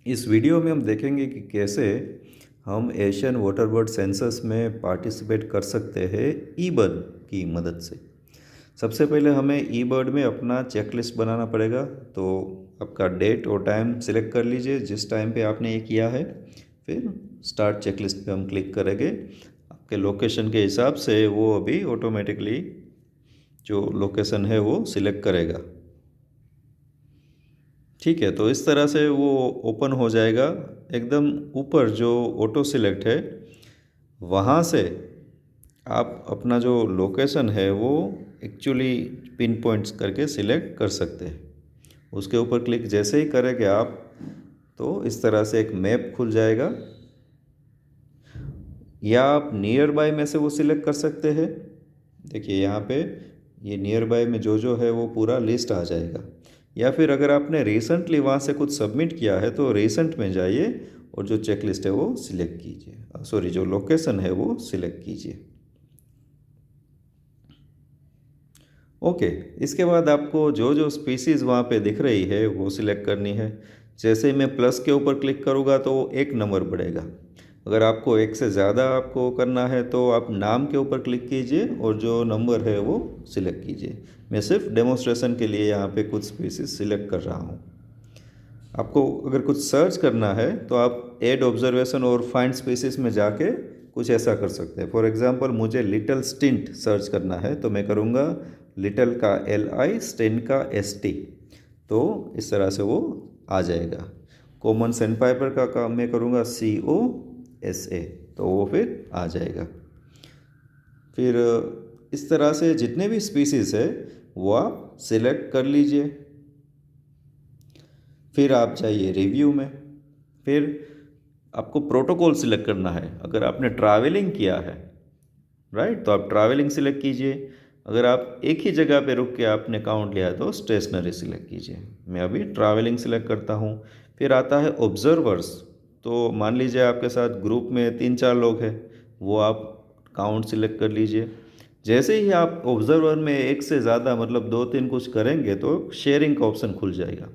इस वीडियो में हम देखेंगे कि कैसे हम एशियन वाटर बर्ड सेंसस में पार्टिसिपेट कर सकते हैं ई बर्ड की मदद से। सबसे पहले हमें ई बर्ड में अपना चेकलिस्ट बनाना पड़ेगा। तो आपका डेट और टाइम सिलेक्ट कर लीजिए जिस टाइम पे आपने ये किया है। फिर स्टार्ट चेकलिस्ट पे हम क्लिक करेंगे। आपके लोकेशन के हिसाब से वो अभी ऑटोमेटिकली जो लोकेशन है वो सिलेक्ट करेगा। ठीक है, तो इस तरह से वो ओपन हो जाएगा। एकदम ऊपर जो ऑटो सिलेक्ट है वहाँ से आप अपना जो लोकेशन है वो एक्चुअली पिन पॉइंट्स करके सिलेक्ट कर सकते हैं। उसके ऊपर क्लिक जैसे ही करेंगे आप तो इस तरह से एक मैप खुल जाएगा, या आप नियर बाय में से वो सिलेक्ट कर सकते हैं। देखिए यहाँ पे ये नियर बाय में जो है वो पूरा लिस्ट आ जाएगा। या फिर अगर आपने रिसेंटली वहाँ से कुछ सबमिट किया है तो रिसेंट में जाइए और जो चेकलिस्ट है वो सिलेक्ट कीजिए, सॉरी जो लोकेशन है वो सिलेक्ट कीजिए। ओके, इसके बाद आपको जो स्पीसीज़ वहाँ पे दिख रही है वो सिलेक्ट करनी है। जैसे ही मैं प्लस के ऊपर क्लिक करूँगा तो एक नंबर बढ़ेगा। अगर आपको एक से ज़्यादा आपको करना है तो आप नाम के ऊपर क्लिक कीजिए और जो नंबर है वो सिलेक्ट कीजिए। मैं सिर्फ डेमोन्स्ट्रेशन के लिए यहाँ पे कुछ स्पीसीज सिलेक्ट कर रहा हूँ। आपको अगर कुछ सर्च करना है तो आप ऐड ऑब्जर्वेशन और फाइंड स्पीसीज में जाके कुछ ऐसा कर सकते हैं। फॉर एग्जांपल मुझे लिटिल स्टिंट सर्च करना है तो मैं करूँगा लिटिल का LI, स्टिंट का ST। तो इस तरह से वो आ जाएगा। कॉमन सैंडपाइपर का काम मैं करूँगा COSA, तो वो फिर आ जाएगा। फिर इस तरह से जितने भी स्पीसीज है वो आप सिलेक्ट कर लीजिए। फिर आप जाइए रिव्यू में। फिर आपको प्रोटोकॉल सिलेक्ट करना है। अगर आपने ट्रैवलिंग किया है राइट, तो आप ट्रैवलिंग सिलेक्ट कीजिए। अगर आप एक ही जगह पे रुक के आपने काउंट लिया है तो स्टेशनरी सिलेक्ट कीजिए। मैं अभी ट्रैवलिंग सिलेक्ट करता हूँ। फिर आता है ऑब्जर्वर्स। तो मान लीजिए आपके साथ ग्रुप में 3-4 लोग हैं, वो आप काउंट सिलेक्ट कर लीजिए। जैसे ही आप ऑब्जर्वर में एक से ज़्यादा मतलब 2-3 कुछ करेंगे तो शेयरिंग का ऑप्शन खुल जाएगा।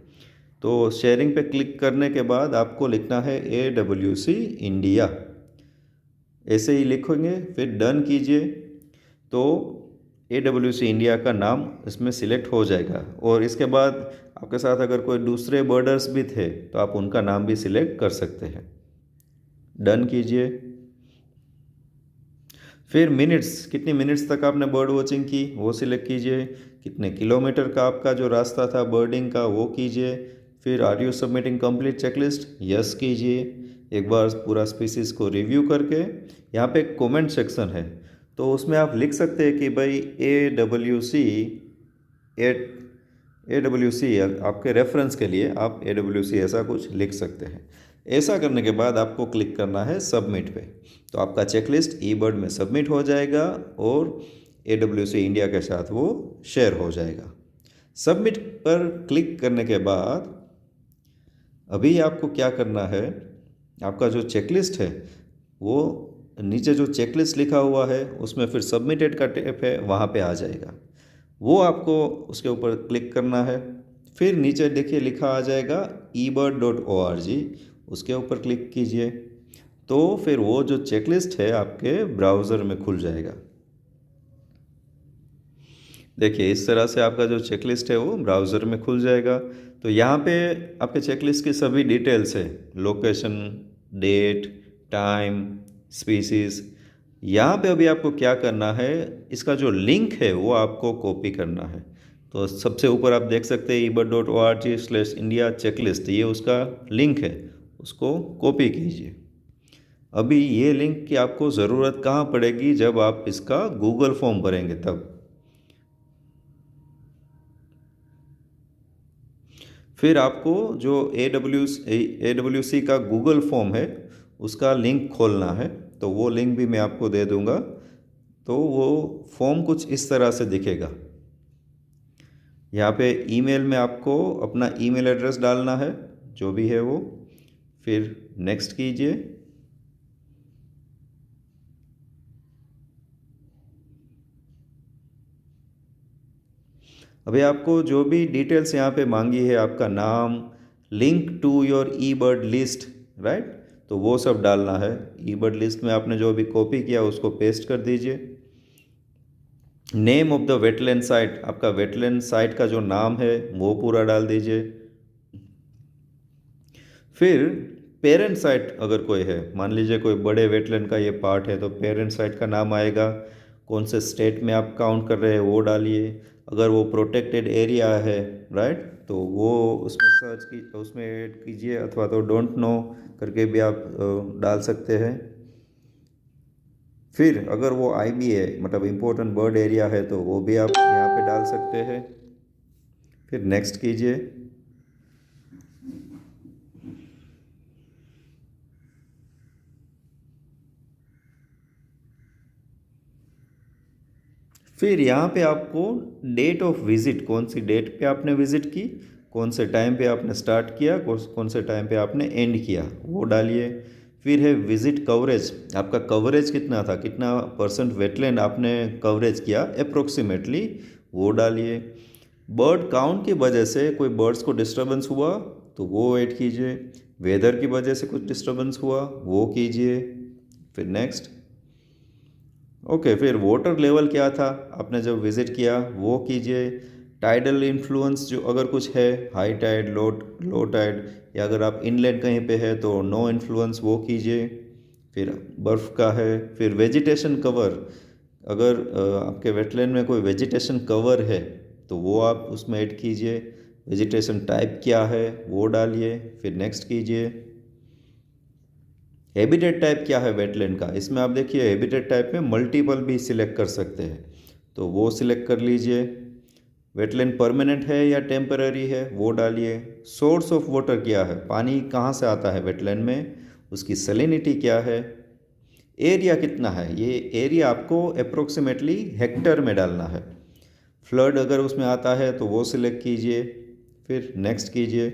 तो शेयरिंग पे क्लिक करने के बाद आपको लिखना है AWC इंडिया। ऐसे ही लिखेंगे फिर डन कीजिए तो AWC इंडिया का नाम इसमें सिलेक्ट हो जाएगा। और इसके बाद आपके साथ अगर कोई दूसरे बर्डर्स भी थे तो आप उनका नाम भी सिलेक्ट कर सकते हैं। डन कीजिए। फिर मिनट्स, कितनी मिनट्स तक आपने बर्ड वॉचिंग की वो सिलेक्ट कीजिए। कितने किलोमीटर का आपका जो रास्ता था बर्डिंग का वो कीजिए। फिर are you submitting complete checklist, yes कीजिए। एक बार पूरा स्पीसीज़ को रिव्यू करके यहाँ पे एक कमेंट सेक्शन है तो उसमें आप लिख सकते हैं कि भाई AWC आपके रेफरेंस के लिए आप AWC ऐसा कुछ लिख सकते हैं। ऐसा करने के बाद आपको क्लिक करना है सबमिट पे। तो आपका चेकलिस्ट eBird में सबमिट हो जाएगा और AWC इंडिया के साथ वो शेयर हो जाएगा। सबमिट पर क्लिक करने के बाद अभी आपको क्या करना है, आपका जो चेकलिस्ट है वो नीचे जो चेकलिस्ट लिखा हुआ है उसमें फिर सबमिटेड का टैप है, वहाँ पे आ जाएगा। वो आपको उसके ऊपर क्लिक करना है। फिर नीचे देखिए लिखा आ जाएगा ebird.org, उसके ऊपर क्लिक कीजिए तो फिर वो जो चेकलिस्ट है आपके ब्राउज़र में खुल जाएगा। देखिए इस तरह से आपका जो चेकलिस्ट है वो ब्राउज़र में खुल जाएगा। तो यहाँ पे आपके चेकलिस्ट की सभी डिटेल्स है, लोकेशन, डेट, टाइम, स्पीसीज़। यहाँ पे अभी आपको क्या करना है, इसका जो लिंक है वो आपको कॉपी करना है। तो सबसे ऊपर आप देख सकते हैं ebird.org/India चेकलिस्ट, ये उसका लिंक है, उसको कॉपी कीजिए। अभी ये लिंक की आपको ज़रूरत कहाँ पड़ेगी, जब आप इसका गूगल फॉर्म भरेंगे तब। फिर आपको जो AWC का गूगल फॉर्म है उसका लिंक खोलना है। तो वो लिंक भी मैं आपको दे दूंगा। तो वो फॉर्म कुछ इस तरह से दिखेगा। यहाँ पे ईमेल में आपको अपना ईमेल एड्रेस डालना है जो भी है वो। फिर नेक्स्ट कीजिए। अभी आपको जो भी डिटेल्स यहाँ पे मांगी है, आपका नाम, link to your eBird list, right, तो वो सब डालना है। ई बर्ड लिस्ट में आपने जो भी कॉपी किया उसको पेस्ट कर दीजिए। Name of the wetland site, आपका वेटलैंड साइट का जो नाम है वो पूरा डाल दीजिए। फिर पेरेंट साइट अगर कोई है, मान लीजिए कोई बड़े वेटलैंड का ये पार्ट है, तो पेरेंट साइट का नाम आएगा। कौन से स्टेट में आप काउंट कर रहे हैं वो डालिए। अगर वो प्रोटेक्टेड एरिया है, राइट, तो वो उसमें सर्च की, उसमें ऐड कीजिए, अथवा तो डोंट नो करके भी आप डाल सकते हैं। फिर अगर वो आईबी है, मतलब इम्पोर्टेंट बर्ड एरिया है, तो वो भी आप यहाँ पे डाल सकते हैं। फिर नेक्स्ट कीजिए। फिर यहाँ पे आपको डेट ऑफ विज़िट, कौन सी डेट पे आपने विज़िट की, कौन से टाइम पे आपने स्टार्ट किया, कौन से टाइम पे आपने एंड किया, वो डालिए। फिर है विज़िट कवरेज, आपका कवरेज कितना था, कितना परसेंट वेटलैंड आपने कवरेज किया अप्रोक्सीमेटली, वो डालिए। बर्ड काउंट की वजह से कोई बर्ड्स को डिस्टर्बेंस हुआ तो वो ऐड कीजिए। वेदर की वजह से कुछ डिस्टर्बेंस हुआ वो कीजिए। फिर नेक्स्ट। ओके, फिर वाटर लेवल क्या था आपने जब विज़िट किया वो कीजिए। टाइडल इन्फ्लुएंस जो अगर कुछ है, हाई टाइड, लो टाइड, या अगर आप इनलैंड कहीं पे है तो नो इन्फ्लुएंस वो कीजिए। फिर बर्फ़ का है। फिर वेजिटेशन कवर, अगर आपके वेटलैंड में कोई वेजिटेशन कवर है तो वो आप उसमें ऐड कीजिए। वेजिटेशन टाइप क्या है वो डालिए। फिर नेक्स्ट कीजिए। हैबिटेट टाइप क्या है वेटलैंड का, इसमें आप देखिए हैबिटेट टाइप में मल्टीपल भी सिलेक्ट कर सकते हैं, तो वो सिलेक्ट कर लीजिए। वेटलैंड परमानेंट है या टेम्पररी है वो डालिए। सोर्स ऑफ वाटर क्या है, पानी कहाँ से आता है वेटलैंड में, उसकी सैलिनिटी क्या है। एरिया कितना है, ये एरिया आपको अप्रोक्सीमेटली हेक्टर में डालना है। फ्लड अगर उसमें आता है तो वो सिलेक्ट कीजिए। फिर नेक्स्ट कीजिए।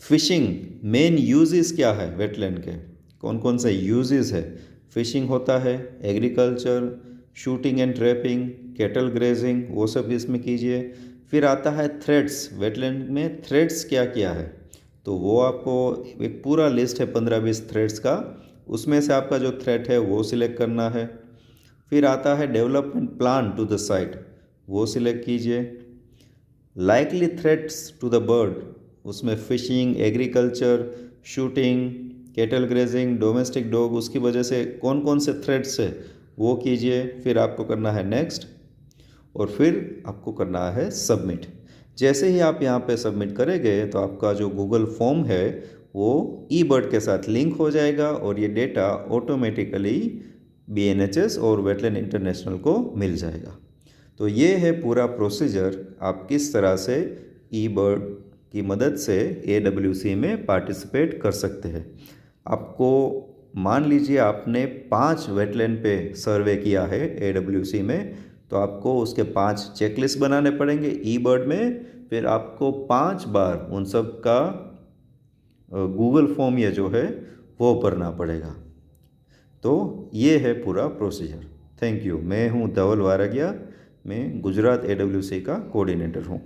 फिशिंग मेन यूजेस क्या है वेटलैंड के, कौन कौन से यूजेस है। फिशिंग होता है, agriculture, shooting and trapping, cattle grazing, वो सब इसमें कीजिए। फिर आता है थ्रेड्स, वेटलैंड में थ्रेड्स क्या क्या है, तो वो आपको एक पूरा लिस्ट है 15-20 थ्रेड्स का, उसमें से आपका जो थ्रेड है वो सिलेक्ट करना है। फिर आता है development plan to the site, वो सिलेक्ट कीजिए। Likely threats to the bird, उसमें fishing, agriculture, shooting, cattle grazing, domestic dog, उसकी वजह से कौन कौन से थ्रेट्स है वो कीजिए। फिर आपको करना है नेक्स्ट, और फिर आपको करना है सबमिट। जैसे ही आप यहाँ पे सबमिट करेंगे तो आपका जो गूगल फॉर्म है वो ई बर्ड के साथ लिंक हो जाएगा, और ये डेटा ऑटोमेटिकली BNHS और वेटलैंड इंटरनेशनल को मिल जाएगा। तो ये है पूरा प्रोसीजर, आप किस तरह से ई बर्ड की मदद से AWC में पार्टिसिपेट कर सकते हैं। आपको मान लीजिए आपने 5 वेटलैंड पे सर्वे किया है AWC में, तो आपको उसके 5 चेकलिस्ट बनाने पड़ेंगे ई बर्ड में। फिर आपको 5 बार उन सब का गूगल फॉर्म ये जो है वो भरना पड़ेगा। तो ये है पूरा प्रोसीजर। Thank you. मैं हूँ धवल वारगिया, मैं गुजरात AWC का कोऑर्डिनेटर हूँ।